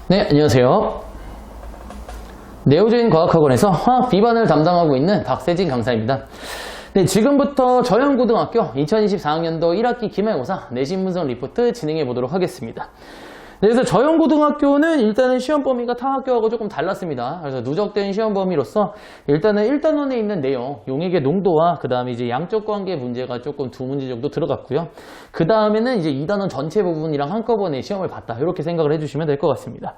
네, 안녕하세요. 네오제인 과학학원에서 화학 B반을 담당하고 있는 박세진 강사입니다. 네, 지금부터 저영고등학교 2024학년도 1학기 기말고사 내신 분석 리포트 진행해 보도록 하겠습니다. 네, 그래서 저영고등학교는 일단은 시험 범위가 타 학교하고 조금 달랐습니다. 그래서 누적된 시험 범위로서 일단은 1단원에 있는 내용, 용액의 농도와 그 다음에 이제 양적 관계 문제가 조금 두 문제 정도 들어갔고요. 그 다음에는 이제 2단원 전체 부분이랑 한꺼번에 시험을 봤다. 이렇게 생각을 해주시면 될 것 같습니다.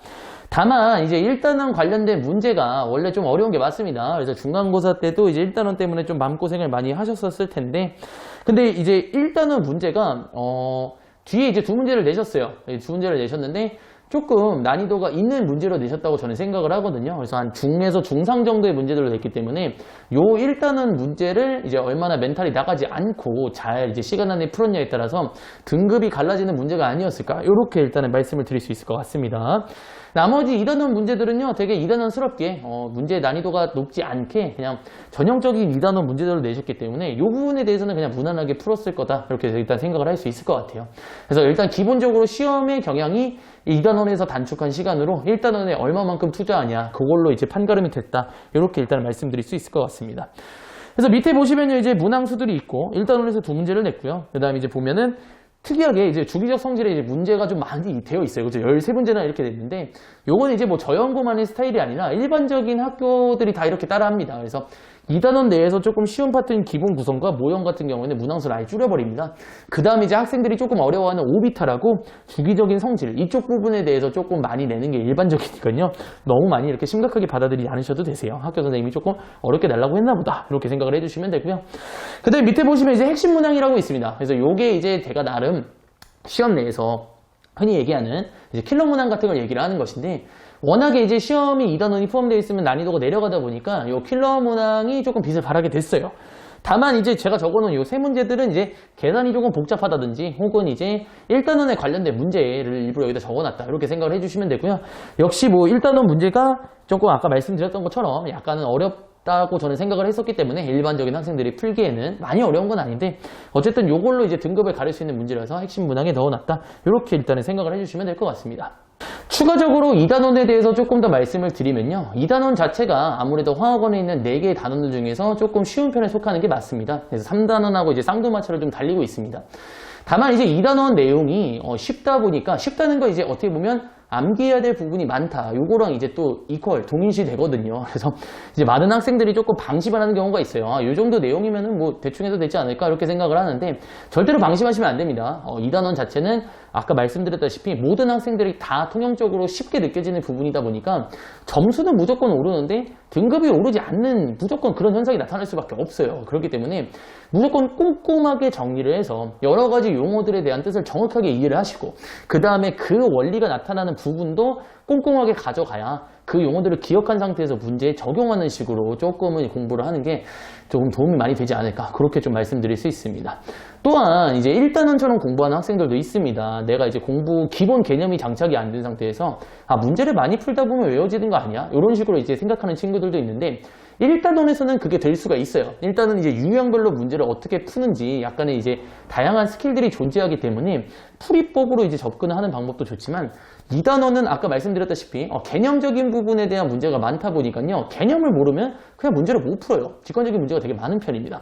다만 이제 1단원 관련된 문제가 원래 좀 어려운 게 맞습니다. 그래서 중간고사 때도 이제 1단원 때문에 좀 마음고생을 많이 하셨었을 텐데, 근데 이제 1단원 문제가 뒤에 이제 두 문제를 내셨어요. 두 문제를 내셨는데 조금 난이도가 있는 문제로 내셨다고 저는 생각을 하거든요. 그래서 한 중에서 중상 정도의 문제들로 냈기 때문에 요 1단원 문제를 이제 얼마나 멘탈이 나가지 않고 잘 이제 시간 안에 풀었냐에 따라서 등급이 갈라지는 문제가 아니었을까? 이렇게 일단은 말씀을 드릴 수 있을 것 같습니다. 나머지 2단원 문제들은요, 되게 2단원스럽게 문제 난이도가 높지 않게 그냥 전형적인 2단원 문제들을 내셨기 때문에 이 부분에 대해서는 그냥 무난하게 풀었을 거다, 이렇게 일단 생각을 할 수 있을 것 같아요. 그래서 일단 기본적으로 시험의 경향이 2단원에서 단축한 시간으로 1단원에 얼마만큼 투자하냐, 그걸로 이제 판가름이 됐다, 이렇게 일단 말씀드릴 수 있을 것 같습니다. 그래서 밑에 보시면요, 이제 문항수들이 있고 1단원에서 두 문제를 냈고요. 그 다음에 이제 보면은 특이하게 이제 주기적 성질에 이제 문제가 좀 많이 되어 있어요. 그죠? 13문제나 이렇게 됐는데, 요건 이제 뭐 저연고만의 스타일이 아니라 일반적인 학교들이 다 이렇게 따라합니다. 그래서 2단원 내에서 조금 쉬운 파트인 기본 구성과 모형 같은 경우에는 문항수를 아예 줄여버립니다. 그 다음에 이제 학생들이 조금 어려워하는 오비타라고 주기적인 성질, 이쪽 부분에 대해서 조금 많이 내는 게 일반적이니까요. 너무 많이 이렇게 심각하게 받아들이지 않으셔도 되세요. 학교 선생님이 조금 어렵게 내려고 했나 보다, 이렇게 생각을 해주시면 되고요. 그 다음에 밑에 보시면 이제 핵심 문항이라고 있습니다. 그래서 요게 이제 제가 나름 시험 내에서 흔히 얘기하는 이제 킬러 문항 같은 걸 얘기를 하는 것인데, 워낙에 이제 시험이 2단원이 포함되어 있으면 난이도가 내려가다 보니까 요 킬러 문항이 조금 빛을 발하게 됐어요. 다만 이제 제가 적어놓은 요 세 문제들은 이제 계산이 조금 복잡하다든지 혹은 이제 1단원에 관련된 문제를 일부러 여기다 적어놨다, 이렇게 생각을 해주시면 되고요. 역시 뭐 1단원 문제가 조금 아까 말씀드렸던 것처럼 약간은 어렵다고 저는 생각을 했었기 때문에 일반적인 학생들이 풀기에는 많이 어려운 건 아닌데, 어쨌든 요걸로 이제 등급을 가릴 수 있는 문제라서 핵심 문항에 넣어놨다, 이렇게 일단은 생각을 해주시면 될 것 같습니다. 추가적으로 2단원에 대해서 조금 더 말씀을 드리면요, 2단원 자체가 아무래도 화학원에 있는 4개의 단원들 중에서 조금 쉬운 편에 속하는 게 맞습니다. 그래서 3단원하고 이제 쌍두마차를 좀 달리고 있습니다. 다만 이제 2단원 내용이 쉽다 보니까, 쉽다는 거 이제 어떻게 보면 암기해야 될 부분이 많다, 요거랑 이제 또 이퀄 동일시 되거든요. 그래서 이제 많은 학생들이 조금 방심을 하는 경우가 있어요. 요 정도 내용이면은 뭐 대충 해도 되지 않을까, 이렇게 생각을 하는데 절대로 방심하시면 안 됩니다. 2단원 자체는 아까 말씀드렸다시피 모든 학생들이 다 통용적으로 쉽게 느껴지는 부분이다 보니까 점수는 무조건 오르는데 등급이 오르지 않는 무조건 그런 현상이 나타날 수밖에 없어요. 그렇기 때문에 무조건 꼼꼼하게 정리를 해서 여러 가지 용어들에 대한 뜻을 정확하게 이해를 하시고, 그 다음에 그 원리가 나타나는 부분도 꼼꼼하게 가져가야 그 용어들을 기억한 상태에서 문제에 적용하는 식으로 조금은 공부를 하는 게 조금 도움이 많이 되지 않을까, 그렇게 좀 말씀드릴 수 있습니다. 또한 이제 1단원처럼 공부하는 학생들도 있습니다. 내가 이제 공부 기본 개념이 장착이 안 된 상태에서 문제를 많이 풀다 보면 외워지는 거 아니야? 이런 식으로 이제 생각하는 친구들도 있는데, 1단원에서는 그게 될 수가 있어요. 일단은 이제 유형별로 문제를 어떻게 푸는지 약간의 이제 다양한 스킬들이 존재하기 때문에 풀이법으로 이제 접근하는 방법도 좋지만, 2단원은 아까 말씀드렸다시피 개념적인 부분에 대한 문제가 많다 보니까요, 개념을 모르면 그냥 문제를 못 풀어요. 직관적인 문제가 되게 많은 편입니다.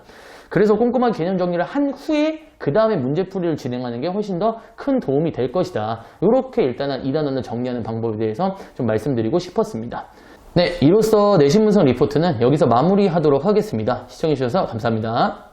그래서 꼼꼼한 개념 정리를 한 후에 그 다음에 문제풀이를 진행하는 게 훨씬 더 큰 도움이 될 것이다, 이렇게 일단은 2단원을 정리하는 방법에 대해서 좀 말씀드리고 싶었습니다. 네, 이로써 내신 분석 리포트는 여기서 마무리하도록 하겠습니다. 시청해주셔서 감사합니다.